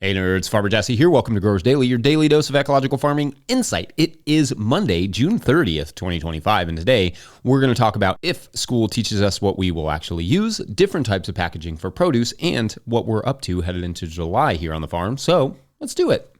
Hey nerds, Farmer Jesse here. Welcome to Growers Daily, your daily dose of ecological farming insight. It is Monday, June 30th, 2025, and today we're going to talk about if school teaches us what we will actually use, different types of packaging for produce, and what we're up to headed into July here on the farm. So let's do it.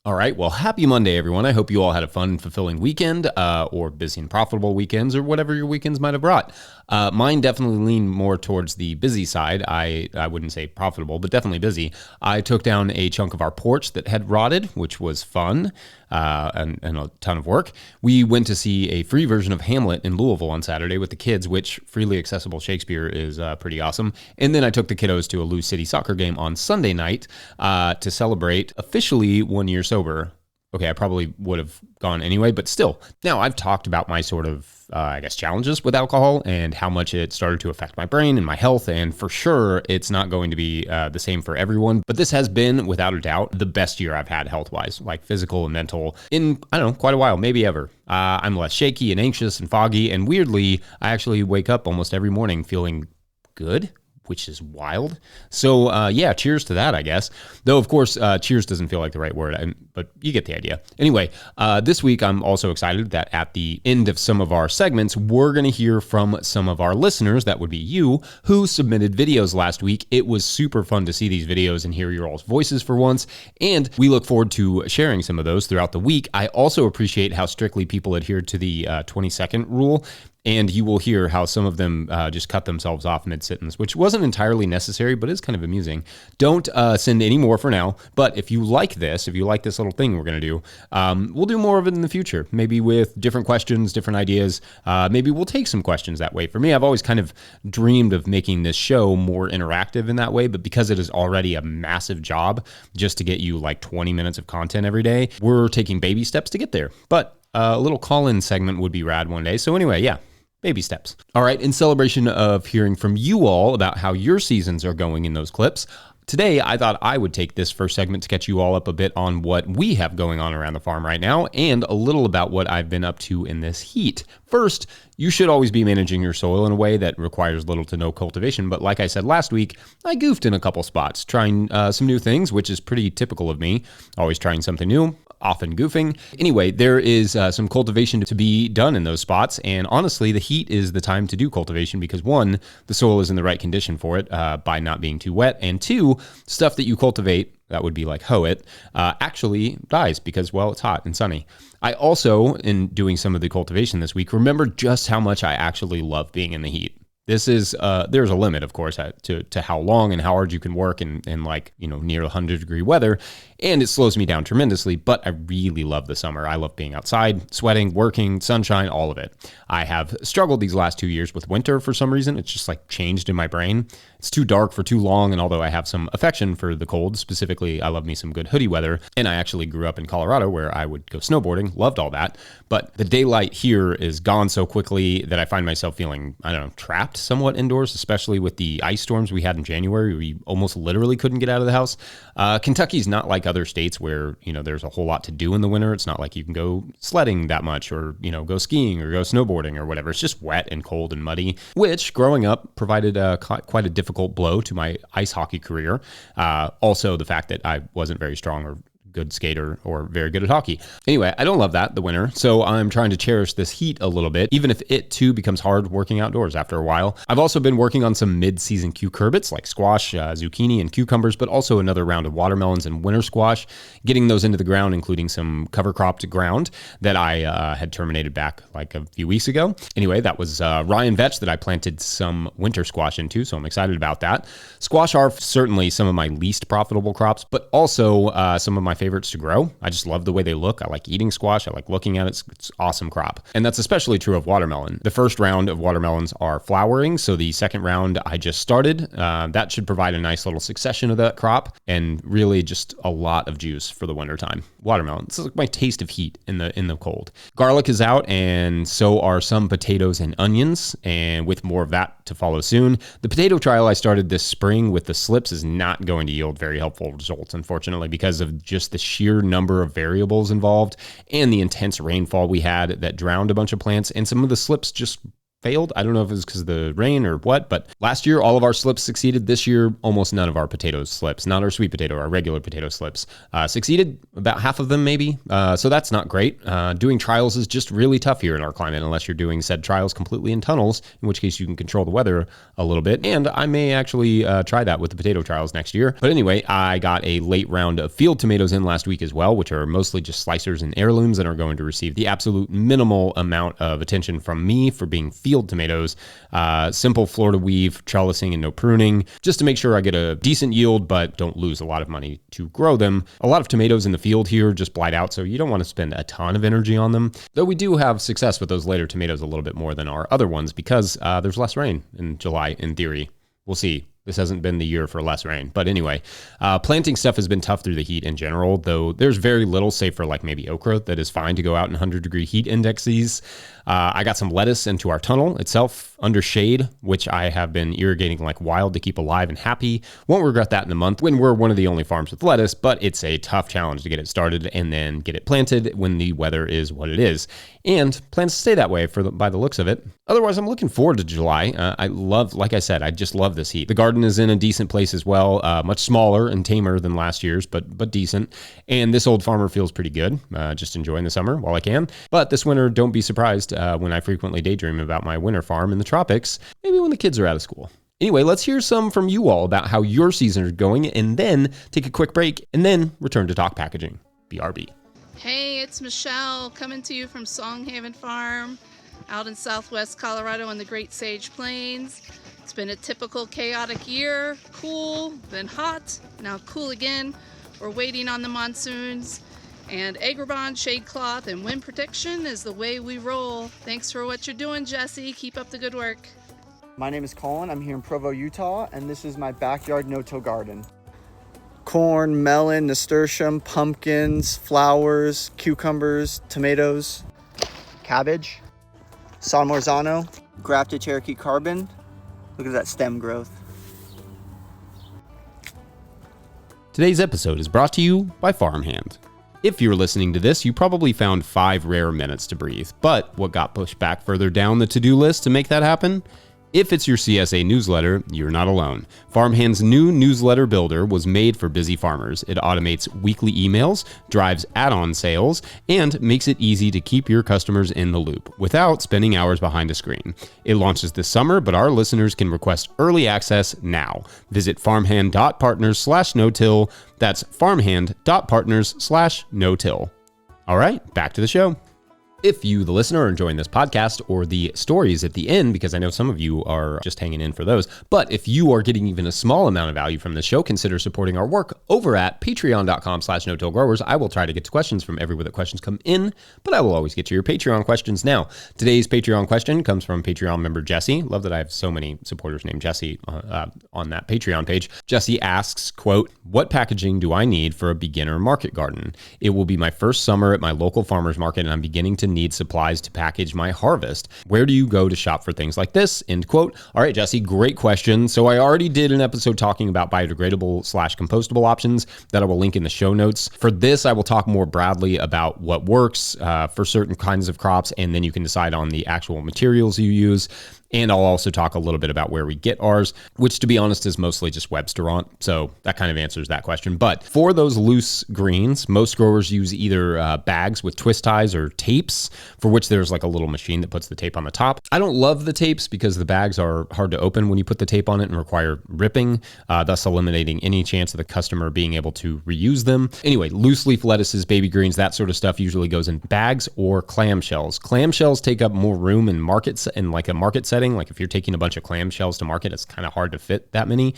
All right, well, happy Monday, everyone. I hope you all had a fun, fulfilling weekend or busy and profitable weekends or whatever your weekends might have brought. Mine definitely leaned more towards the busy side. I wouldn't say profitable, but definitely busy. I took down a chunk of our porch that had rotted, which was fun and a ton of work. We went to see a free version of Hamlet in Louisville on Saturday with the kids, which freely accessible Shakespeare is pretty awesome. And then I took the kiddos to a Lou City soccer game on Sunday night to celebrate officially 1 year sober. Okay, I probably would have gone anyway, but still. Now, I've talked about my sort of, challenges with alcohol and how much it started to affect my brain and my health. And for sure, it's not going to be the same for everyone. But this has been, without a doubt, the best year I've had health-wise, like physical and mental, in, quite a while, maybe ever. I'm less shaky and anxious and foggy. And weirdly, I actually wake up almost every morning feeling good, which is wild. So cheers to that, I guess. Though, of course, cheers doesn't feel like the right word, but you get the idea. Anyway, this week, I'm also excited that at the end of some of our segments, we're going to hear from some of our listeners, that would be you, who submitted videos last week. It was super fun to see these videos and hear your all's voices for once, and we look forward to sharing some of those throughout the week. I also appreciate how strictly people adhered to the 20-second rule. And you will hear how some of them just cut themselves off mid-sentence, which wasn't entirely necessary, but is kind of amusing. Don't send any more for now. But if you like this little thing we're going to do, we'll do more of it in the future. Maybe with different questions, different ideas. Maybe we'll take some questions that way. For me, I've always kind of dreamed of making this show more interactive in that way. But because it is already a massive job just to get you like 20 minutes of content every day, we're taking baby steps to get there. But a little call-in segment would be rad one day. So anyway, yeah. Baby steps. All right, in celebration of hearing from you all about how your seasons are going in those clips, today I thought I would take this first segment to catch you all up a bit on what we have going on around the farm right now and a little about what I've been up to in this heat. First, you should always be managing your soil in a way that requires little to no cultivation, but like I said last week, I goofed in a couple spots, trying some new things, which is pretty typical of me, always trying something new. Often goofing. Anyway, there is some cultivation to be done in those spots. And honestly, the heat is the time to do cultivation because one, the soil is in the right condition for it by not being too wet. And two, stuff that you cultivate, that would be like hoe it, actually dies because, well, it's hot and sunny. I also, in doing some of the cultivation this week, remember just how much I actually love being in the heat. This is, there's a limit, of course, to how long and how hard you can work in near 100-degree weather. And it slows me down tremendously, but I really love the summer. I love being outside, sweating, working, sunshine, all of it. I have struggled these last 2 years with winter for some reason. It's just like changed in my brain. It's too dark for too long, and although I have some affection for the cold, specifically, I love me some good hoodie weather, and I actually grew up in Colorado where I would go snowboarding, loved all that, but the daylight here is gone so quickly that I find myself feeling, trapped somewhat indoors, especially with the ice storms we had in January. We almost literally couldn't get out of the house. Kentucky's not like other states where, there's a whole lot to do in the winter. It's not like you can go sledding that much or, go skiing or go snowboarding or whatever. It's just wet and cold and muddy, which growing up provided quite a difficult blow to my ice hockey career. Also, the fact that I wasn't very strong or good skater or very good at hockey. Anyway, I don't love that, the winter, so I'm trying to cherish this heat a little bit, even if it too becomes hard working outdoors after a while. I've also been working on some mid-season cucurbits like squash, zucchini, and cucumbers, but also another round of watermelons and winter squash, getting those into the ground, including some cover-cropped ground that I had terminated back like a few weeks ago. Anyway, that was Ryan Vetch that I planted some winter squash into, so I'm excited about that. Squash are certainly some of my least profitable crops, but also some of my favorites to grow. I just love the way they look. I like eating squash. I like looking at it. It's an awesome crop. And that's especially true of watermelon. The first round of watermelons are flowering, so the second round I just started. That should provide a nice little succession of that crop and really just a lot of juice for the wintertime. watermelon. It's like my taste of heat in the cold. Garlic is out, and so are some potatoes and onions, and with more of that to follow soon. The potato trial I started this spring with the slips is not going to yield very helpful results, unfortunately, because of just the sheer number of variables involved and the intense rainfall we had that drowned a bunch of plants, and some of the slips just failed. I don't know if it was because of the rain or what, but last year all of our slips succeeded. This year, almost none of our potato slips, not our sweet potato, our regular potato slips, succeeded. About half of them maybe. So that's not great. Doing trials is just really tough here in our climate unless you're doing said trials completely in tunnels, in which case you can control the weather a little bit. And I may actually try that with the potato trials next year. But anyway, I got a late round of field tomatoes in last week as well, which are mostly just slicers and heirlooms and are going to receive the absolute minimal amount of attention from me for being field tomatoes, simple Florida weave, trellising, and no pruning, just to make sure I get a decent yield, but don't lose a lot of money to grow them. A lot of tomatoes in the field here just blight out, so you don't want to spend a ton of energy on them, though we do have success with those later tomatoes a little bit more than our other ones because there's less rain in July, in theory. We'll see. This hasn't been the year for less rain. But anyway, planting stuff has been tough through the heat in general, though there's very little, save for like maybe okra, that is fine to go out in 100-degree heat indexes. I got some lettuce into our tunnel itself under shade, which I have been irrigating like wild to keep alive and happy. Won't regret that in a month when we're one of the only farms with lettuce, but it's a tough challenge to get it started and then get it planted when the weather is what it is. And plans to stay that way by the looks of it. Otherwise, I'm looking forward to July. Like I said, I just love this heat. The garden is in a decent place as well, much smaller and tamer than last year's, but decent. And this old farmer feels pretty good, just enjoying the summer while I can. But this winter, don't be surprised when I frequently daydream about my winter farm in the tropics, maybe when the kids are out of school. Anyway, let's hear some from you all about how your season is going, and then take a quick break, and then return to talk packaging. BRB. Hey, it's Michelle coming to you from Songhaven Farm out in southwest Colorado on the Great Sage Plains. It's been a typical chaotic year, cool, then hot, now cool again. We're waiting on the monsoons, and Acrobat, shade cloth, and wind protection is the way we roll. Thanks for what you're doing, Jesse. Keep up the good work. My name is Carlan. I'm here in Provo, Utah, and this is my backyard no-till garden. Corn, melon, nasturtium, pumpkins, flowers, cucumbers, tomatoes, cabbage, San Marzano, grafted Cherokee carbon. Look at that stem growth. Today's episode is brought to you by Farmhand. If you're listening to this, you probably found 5 rare minutes to breathe, but what got pushed back further down the to-do list to make that happen? If it's your CSA newsletter, you're not alone. Farmhand's new newsletter builder was made for busy farmers. It automates weekly emails, drives add-on sales, and makes it easy to keep your customers in the loop without spending hours behind a screen. It launches this summer, but our listeners can request early access now. Visit farmhand.partners/no-till. That's farmhand.partners/no-till. All right, back to the show. If you, the listener, are enjoying this podcast or the stories at the end, because I know some of you are just hanging in for those, but if you are getting even a small amount of value from this show, consider supporting our work over at patreon.com/no-till-growers. I will try to get to questions from everywhere that questions come in, but I will always get to your Patreon questions now. Today's Patreon question comes from Patreon member Jesse. Love that I have so many supporters named Jesse on that Patreon page. Jesse asks, quote, "What packaging do I need for a beginner market garden? It will be my first summer at my local farmer's market, and I'm beginning to need supplies to package my harvest. Where do you go to shop for things like this?" End quote. All right, Jesse, great question. So I already did an episode talking about biodegradable/compostable options that I will link in the show notes. For this, I will talk more broadly about what works for certain kinds of crops, and then you can decide on the actual materials you use. And I'll also talk a little bit about where we get ours, which, to be honest, is mostly just Webstaurant. So that kind of answers that question. But for those loose greens, most growers use either bags with twist ties or tapes, for which there's like a little machine that puts the tape on the top. I don't love the tapes because the bags are hard to open when you put the tape on it and require ripping, thus eliminating any chance of the customer being able to reuse them. Anyway, loose leaf lettuces, baby greens, that sort of stuff usually goes in bags or clamshells. Clamshells take up more room in markets and like a market setting. Like if you're taking a bunch of clamshells to market, it's kind of hard to fit that many.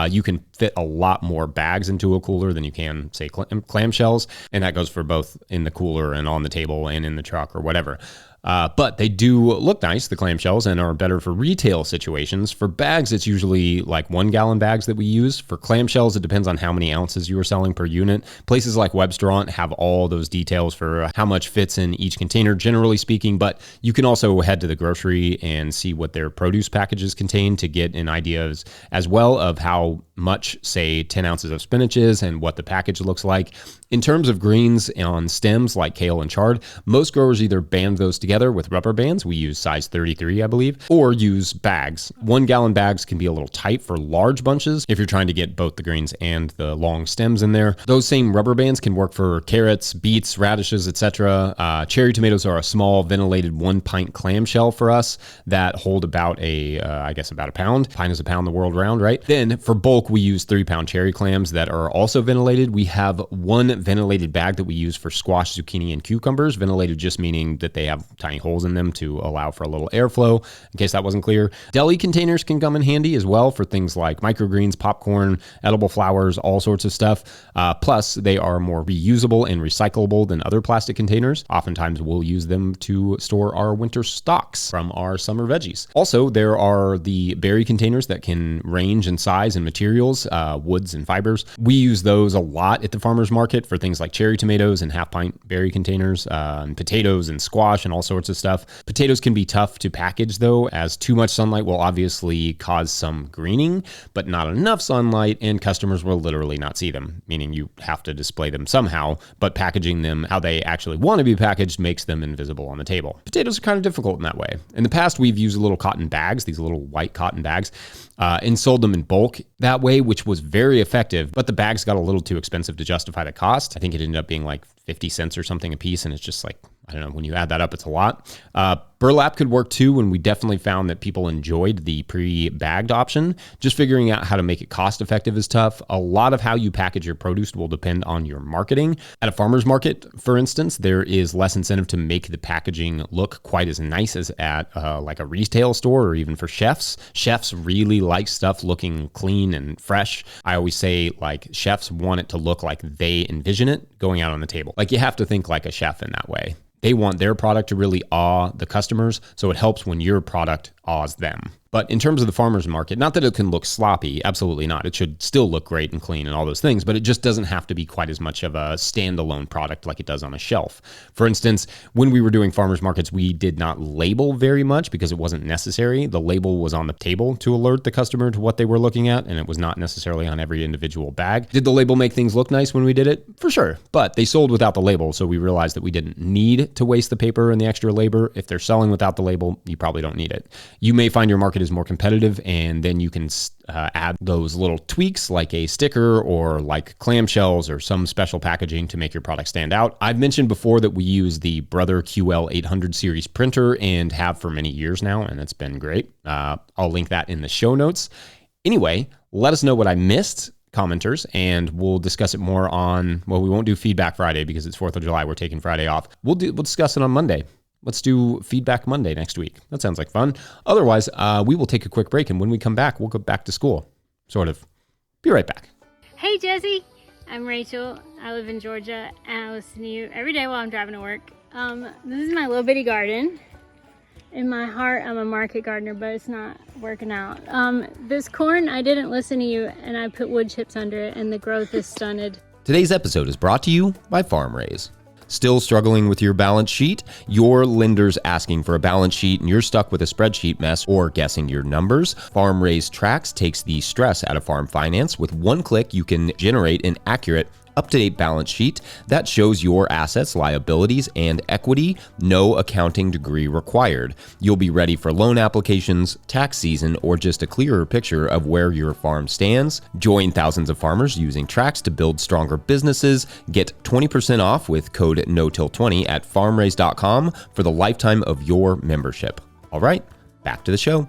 You can fit a lot more bags into a cooler than you can, say, clamshells. And that goes for both in the cooler and on the table and in the truck or whatever. But they do look nice, the clamshells, and are better for retail situations. For bags, it's usually like 1 gallon bags that we use. For clamshells, it depends on how many ounces you are selling per unit. Places like Webstaurant have all those details for how much fits in each container, generally speaking, but you can also head to the grocery and see what their produce packages contain to get an idea as well of how much, say, 10 ounces of spinach is and what the package looks like. In terms of greens on stems like kale and chard, most growers either band those together with rubber bands, we use size 33, I believe, or use bags. 1 gallon bags can be a little tight for large bunches if you're trying to get both the greens and the long stems in there. Those same rubber bands can work for carrots, beets, radishes, etc. Cherry tomatoes are a small ventilated 1 pint clamshell for us that hold about about a pound. Pint is a pound the world round, right? Then for bulk, we use 3-pound cherry clams that are also ventilated. We have 1 ventilated bag that we use for squash, zucchini, and cucumbers. Ventilated just meaning that they have tiny holes in them to allow for a little airflow, in case that wasn't clear. Deli containers can come in handy as well for things like microgreens, popcorn, edible flowers, all sorts of stuff. Plus, they are more reusable and recyclable than other plastic containers. Oftentimes, we'll use them to store our winter stocks from our summer veggies. Also, there are the berry containers that can range in size and materials, woods and fibers. We use those a lot at the farmer's market for things like cherry tomatoes and half-pint berry containers, and potatoes and squash and all sorts of stuff. Potatoes can be tough to package, though, as too much sunlight will obviously cause some greening, but not enough sunlight, and customers will literally not see them, meaning you have to display them somehow, but packaging them how they actually want to be packaged makes them invisible on the table. Potatoes are kind of difficult in that way. In the past, we've used little cotton bags, these little white cotton bags, and sold them in bulk that way, which was very effective, but the bags got a little too expensive to justify the cost. I think it ended up being like 50 cents or something a piece, and it's just like, I don't know, when you add that up, it's a lot. Burlap could work too, and we definitely found that people enjoyed the pre-bagged option. Just figuring out how to make it cost effective is tough. A lot of how you package your produce will depend on your marketing. At a farmer's market, for instance, there is less incentive to make the packaging look quite as nice as at like a retail store or even for chefs. Chefs really like stuff looking clean and fresh. I always say, like, chefs want it to look like they envision it going out on the table. Like, you have to think like a chef in that way. They want their product to really awe the customers, so it helps when your product awes them. But in terms of the farmer's market, not that it can look sloppy, absolutely not. It should still look great and clean and all those things, but it just doesn't have to be quite as much of a standalone product like it does on a shelf. For instance, when we were doing farmer's markets, we did not label very much because it wasn't necessary. The label was on the table to alert the customer to what they were looking at, and it was not necessarily on every individual bag. Did the label make things look nice when we did it? For sure, but they sold without the label, so we realized that we didn't need to waste the paper and the extra labor. If they're selling without the label, you probably don't need it. You may find your market is more competitive, and then you can add those little tweaks like a sticker or like clamshells or some special packaging to make your product stand out. I've mentioned before that we use the Brother QL 800 series printer and have for many years now, and it's been great. I'll link that in the show notes. Anyway, let us know what I missed, commenters, and we'll discuss it more on, well, we won't do Feedback Friday because it's 4th of July. We're taking Friday off. We'll discuss it on Monday. Let's do Feedback Monday next week. That sounds like fun. Otherwise, we will take a quick break, and when we come back, we'll go back to school. Sort of. Be right back. Hey, Jesse. I'm Rachel. I live in Georgia, and I listen to you every day while I'm driving to work. This is my little bitty garden. In my heart, I'm a market gardener, but it's not working out. This corn, I didn't listen to you, and I put wood chips under it, and the growth is stunted. Today's episode is brought to you by FarmRaise. Still struggling with your balance sheet? Your lender's asking for a balance sheet and you're stuck with a spreadsheet mess or guessing your numbers? FarmRaise Tracks takes the stress out of farm finance. With one click, you can generate an accurate, up-to-date balance sheet that shows your assets, liabilities, and equity. No accounting degree required. You'll be ready for loan applications, tax season, or just a clearer picture of where your farm stands. Join thousands of farmers using Tracks to build stronger businesses. Get 20% off with code NOTIL20 at farmraise.com for the lifetime of your membership. All right, back to the show.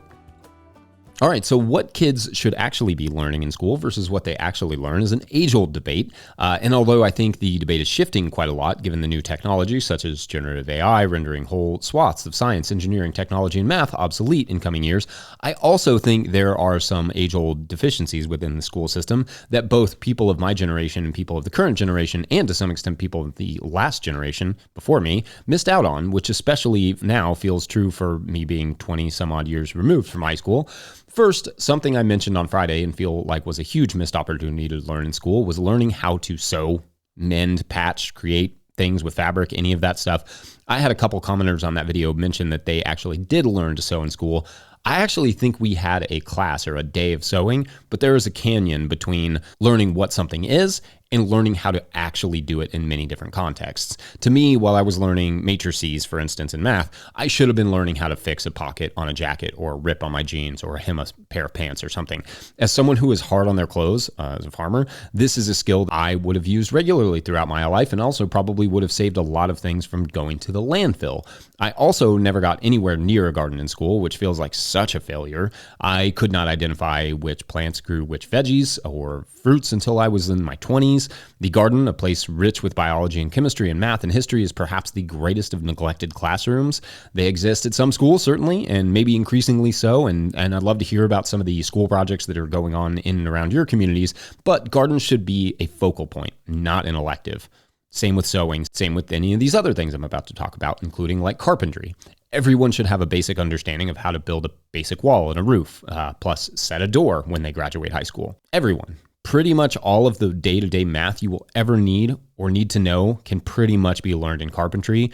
All right, so what kids should actually be learning in school versus what they actually learn is an age-old debate. And although I think the debate is shifting quite a lot given the new technology, such as generative AI rendering whole swaths of science, engineering, technology, and math obsolete in coming years, I also think there are some age-old deficiencies within the school system that both people of my generation and people of the current generation, and to some extent people of the last generation before me, missed out on, which especially now feels true for me being 20 some odd years removed from high school. First, something I mentioned on Friday and feel like was a huge missed opportunity to learn in school was learning how to sew, mend, patch, create things with fabric, any of that stuff. I had a couple commenters on that video mention that they actually did learn to sew in school. I actually think we had a class or a day of sewing, but there is a canyon between learning what something is and learning how to actually do it in many different contexts. To me, while I was learning matrices, for instance, in math, I should have been learning how to fix a pocket on a jacket or a rip on my jeans or hem a pair of pants or something. As someone who is hard on their clothes, as a farmer, this is a skill I would have used regularly throughout my life and also probably would have saved a lot of things from going to the landfill. I also never got anywhere near a garden in school, which feels like such a failure. I could not identify which plants grew which veggies or fruits until I was in my 20s. The garden, a place rich with biology and chemistry and math and history, is perhaps the greatest of neglected classrooms. They exist at some schools, certainly, and maybe increasingly so, and I'd love to hear about some of the school projects that are going on in and around your communities, but gardens should be a focal point, not an elective. Same with sewing, same with any of these other things I'm about to talk about, including like carpentry. Everyone should have a basic understanding of how to build a basic wall and a roof, plus set a door when they graduate high school. Everyone. Pretty much all of the day-to-day math you will ever need or need to know can pretty much be learned in carpentry.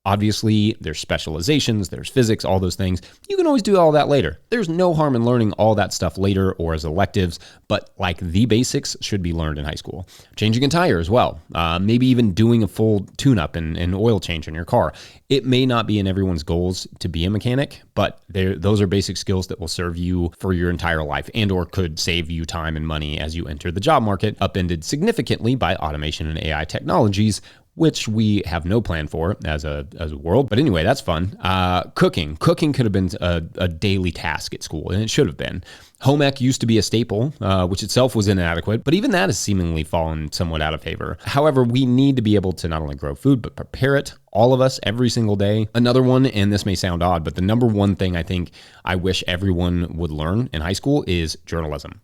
Obviously, there's specializations, there's physics, all those things. You can always do all that later. There's no harm in learning all that stuff later or as electives, but like the basics should be learned in high school. Changing a tire as well. Maybe even doing a full tune-up and oil change in your car. It may not be in everyone's goals to be a mechanic, but those are basic skills that will serve you for your entire life and or could save you time and money as you enter the job market, upended significantly by automation and AI technologies, which we have no plan for as a world. But anyway, that's fun. Cooking could have been a daily task at school, and it should have been. Home ec used to be a staple, which itself was inadequate, but even that has seemingly fallen somewhat out of favor. However, we need to be able to not only grow food, but prepare it, all of us, every single day. Another one, and this may sound odd, but the number one thing I think I wish everyone would learn in high school is journalism.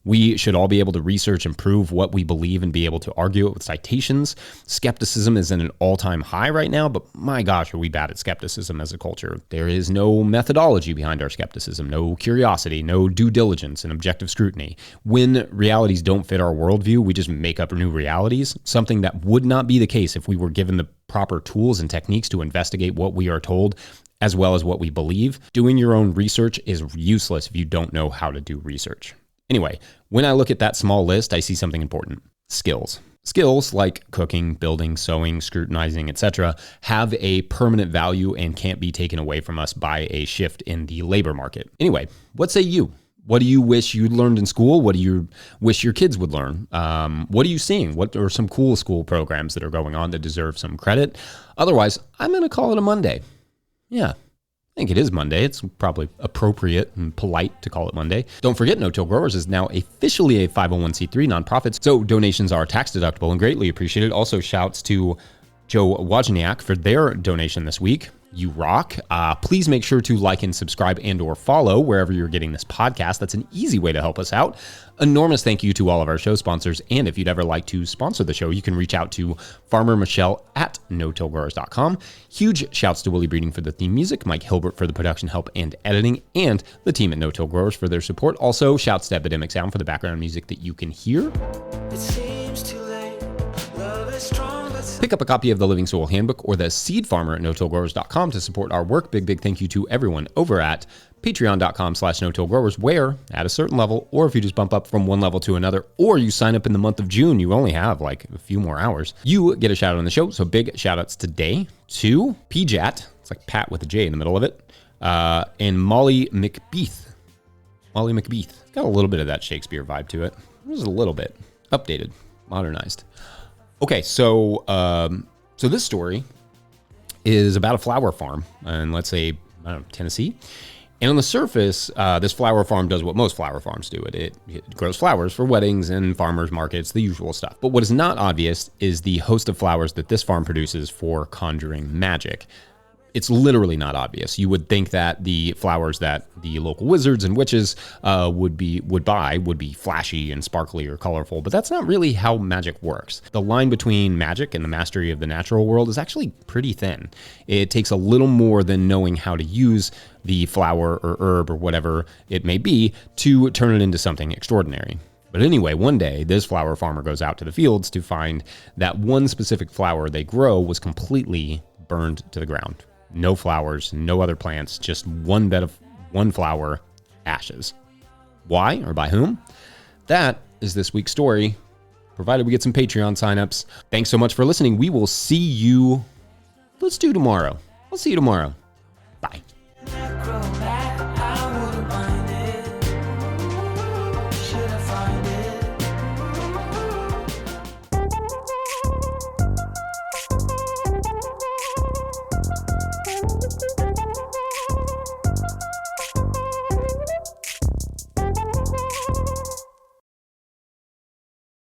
We should all be able to research and prove what we believe and be able to argue it with citations. Skepticism is at an all-time high right now, but my gosh, are we bad at skepticism as a culture. There is no methodology behind our skepticism, no curiosity, no due diligence and objective scrutiny. When realities don't fit our worldview, we just make up new realities, something that would not be the case if we were given the proper tools and techniques to investigate what we are told as well as what we believe. Doing your own research is useless if you don't know how to do research. Anyway, when I look at that small list, I see something important. Skills. Skills like cooking, building, sewing, scrutinizing, etc. have a permanent value and can't be taken away from us by a shift in the labor market. Anyway, what say you? What do you wish you'd learned in school? What do you wish your kids would learn? What are you seeing? What are some cool school programs that are going on that deserve some credit? Otherwise, I'm going to call it a Monday. Yeah. I think it is Monday. It's probably appropriate and polite to call it Monday. Don't forget, No-Till Growers is now officially a 501c3 nonprofit, so donations are tax deductible and greatly appreciated. Also, shouts to Joe Wozniak for their donation this week. You rock. Please make sure to like and subscribe and or follow wherever you're getting this podcast. That's an easy way to help us out. Enormous thank you to all of our show sponsors. And if you'd ever like to sponsor the show, you can reach out to Farmer Michelle at no-tillgrowers.com. Huge shouts to Willie Breeding for the theme music, Mike Hilbert for the production help and editing, and the team at No-Till Growers for their support. Also, shouts to Epidemic Sound for the background music that you can hear. It seems too late. Love is strong. Pick up a copy of the Living Soil Handbook or the Seed Farmer at no-tillgrowers.com to support our work. Big thank you to everyone over at patreon.com/no-tillgrowers, where at a certain level, or if you just bump up from one level to another, or you sign up in the month of June, you only have like a few more hours, you get a shout out on the show. So big shout outs today to PJat, it's like Pat with a J in the middle of it, and Molly McBeath. Got a little bit of that Shakespeare vibe to it. Just a little bit. Updated, modernized. Okay, so this story is about a flower farm in, let's say, I don't know, Tennessee. And on the surface, this flower farm does what most flower farms do. It grows flowers for weddings and farmers markets, the usual stuff. But what is not obvious is the host of flowers that this farm produces for conjuring magic. It's literally not obvious. You would think that the flowers that the local wizards and witches would buy would be flashy and sparkly or colorful, but that's not really how magic works. The line between magic and the mastery of the natural world is actually pretty thin. It takes a little more than knowing how to use the flower or herb or whatever it may be to turn it into something extraordinary. But anyway, one day, this flower farmer goes out to the fields to find that one specific flower they grow was completely burned to the ground. No flowers, no other plants, just one bed of one flower, ashes. Why or by whom? That is this week's story, provided we get some Patreon signups. Thanks so much for listening. We will see you, let's do tomorrow. I'll see you tomorrow. Bye.